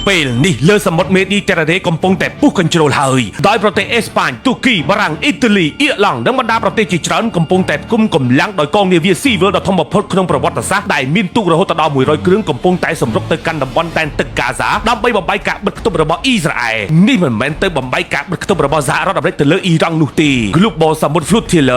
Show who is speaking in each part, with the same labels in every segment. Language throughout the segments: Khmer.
Speaker 1: ពេលនេះលើសមុទ្រមេឌីទែរ៉ាណេកំពុងតែពុះកញ្ជ្រោលហើយដោយប្រទេសអេស្ប៉ាញទូគីបារាំងអ៊ីតាលីអ៊ីឡង់និងបណ្ដាប្រទេសជាច្រើនកំពុងតែគុំកម្លាំងដោយកងនាវាស៊ីវិលដ៏ធំបំផុតក្នុងប្រវត្តិសាស្ត្រដែលមានទូករហូតដល់100គ្រឿងកំពុងតែសម្រុកទៅកាន់តំបន់ដែនទឹកកាហ្សាដើម្បីបំបីការបិទគប់របស់អ៊ីស្រាអែលនេះមិនមែនទៅបំបីការបិទគប់របស់សហរដ្ឋអាមេរិកទៅលើអ៊ីរ៉ង់នោះទេ Global Summit Flotilla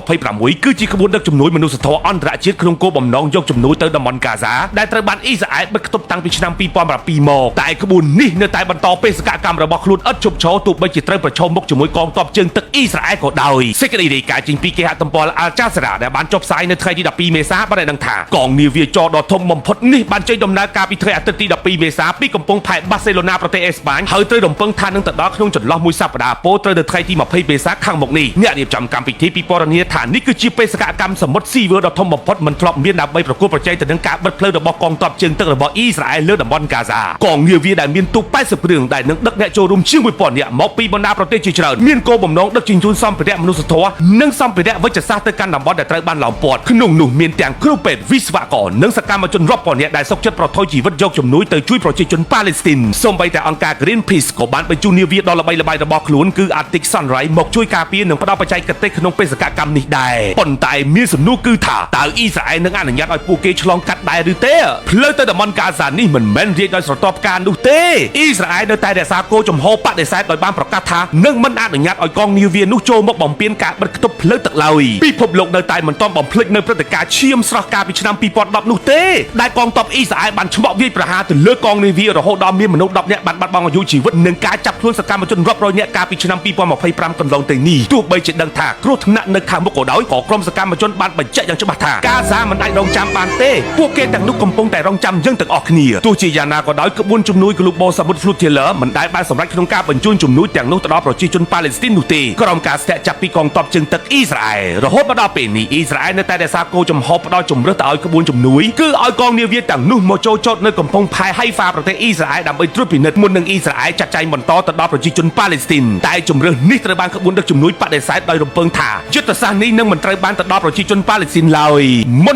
Speaker 1: 2026គឺជាក្បួនដឹកជំនួយមនុស្សធម៌អន្តរជាតិក្នុងគោលបំណងយកជំនួយទៅតំបន់កាហ្សាដែលត្រូវបានអ៊ីស្រាអែលបិទគប់តាំងពីឆ្នាំ2017មកតែក្បួននេះនៅតែបន្តបេសកកម្មរបស់ខ្លួនឥតឈប់ឈរទោះបីជាត្រូវប្រឈមមុខជាមួយកងទ័ពជើងទឹកអ៊ីស្រាអែលក៏ដោយសេចក្តីរាយការណ៍ចេញពីគេហទំព័រ Al Jazeera ដែលបានចុះផ្សាយនៅថ្ងៃទី12មេសាបានដឹងថាកងនាវាចរដ៏ធំបំផុតនេះបានចេញដំណើរការពីថ្ងៃអាទិត្យទី12មេសាពីកំពង់ផែបាសេឡូណាប្រទេសអេស្ប៉ាញហើយត្រូវរំពឹងថានឹងទៅដល់ក្នុងចន្លោះមួយសប្តាហ៍ពោលត្រូវនៅថ្ងៃទី20មេសាខាងមុខនេះអ្នករៀបចំកម្មវិធីពិពណ៌នាថានេះគឺជាបេសកកម្មសមុទ្រស៊ីវិលដ៏ធំបំផុតមិនធ្លាប់មានដើម្បីប្រកួតប្រជែងទៅនឹងការបិទផ្លូវរបស់កងទ័ពជើងទឹករបស់អ៊ីស្រាអែលលើតំបន់កាហ្សាកងនាវាដែលមានទូក80គ្រឿងដែលនឹងដឹកអ្នកចូលរួមជាង1000នាក់មកពីបណ្ដាប្រទេសជាច្រើនមានគោលបំណងដឹកជញ្ជូនសម្ភារៈមនុស្សធម៌និងសម្ភារៈវិជ្ជសាស្ត្រទៅកាន់តំបន់ដែលត្រូវបានឡោមព័ទ្ធក្នុងនោះមានទាំងគ្រូពេទ្យវិស្វករនិងសកម្មជនរាប់ពាន់នាក់ដែលសុខចិត្តប្រថុយជីវិតយកជំនួយទៅជួយប្រជាជនប៉ាឡេស្ទីនសូម្បីតែអង្គការ Greenpeace ក៏បានបញ្ជូននាវាដ៏ល្បីល្បាញរបស់ខ្លួនគឺ Arctic Sunrise មកជួយការពារនិងផ្ដល់បច្ចេកទេសក្នុងបេសកកម្មនេះដែរប៉ុន្តែមានសំណួរគឺថាតើអ៊ីស្រាអែលនឹងអនុញ្ញាតឲ្យពួកគេឆ្លងកាត់ដែរឬទេផ្លូវទៅតំបន់កាហ្សានេះមិនមែនរាយដោយស្រទាប់ការនោះទេអ៊ីស្រាអែលនៅតែរក្សាគោលជំហរបដិសេធដោយបានប្រកាសថានឹងមិនអនុញ្ញាតឲ្យកងនាវានោះចូលមកបំពានការបិទគប់ផ្លូវទឹកឡើយពិភពលោកនៅតែមិនទាន់បំភ្លេចនៅព្រឹត្តិការណ៍ឈាមស្រស់កាលពីឆ្នាំ2010នោះទេដែលកងទ័ពអ៊ីស្រាអែលបានឆ្មក់វាយប្រហារទៅលើកងនាវារហូតដល់មានមនុស្ស10នាក់បានបាត់បង់អាយុជីវិតនិងការចាប់ខ្លួនសកម្មជនរាប់រយនាក់កាលពីឆ្នាំ2025កន្លងទៅនេះទោះបីជាដឹងថាគ្រោះថ្នាក់នៅខាងមុខក៏ដោយក៏ក្រុមសកម្មជនបានបញ្ជាក់យ៉ាងច្បាស់ថាកាហ្សាមិនអាចរងចាំបានទេពួកគេទាំងនោះកំពុងតែរងចាំយើងទាំងអស់គ្នាទោះជាយ៉ាងណាក៏ដោយក្បួនជំនួយ Global Summit Flotilla មិនដែលបានសម្រេចក្នុងការបញ្ជូនជំនួយទាំងនោះទៅដល់ប្រជាជនប៉ាឡេស្ទីននោះទេក្រុមការស្ទាក់ចាប់ពីកងទ័ពជើងទឹកអ៊ីស្រាអែលរហូតមកដល់ពេលនេះអ៊ីស្រាអែលនៅតែរក្សាគោលចំហផ្ដល់ជំរឿសទៅឲ្យក្បួនជំនួយគឺឲ្យកងនាវាទាំងនោះមកចូលចតនៅកំពង់ផែហៃហ្វាប្រទេសអ៊ីស្រាអែលដើម្បីត្រួតពិនិត្យមុននឹងអ៊ីស្រាអែលចាត់ចែងបន្តទៅដល់ប្រជាជនប៉ាឡេស្ទីនតែជំរឿសនេះត្រូវបានក្បួនដឹកជំនួយបដិសេធដោយរំពឹងថាយុទ្ធសាស្ត្រនេះនឹងមិនត្រូវបានទៅដល់ប្រជាជនប៉ាឡេស្ទីនឡើយ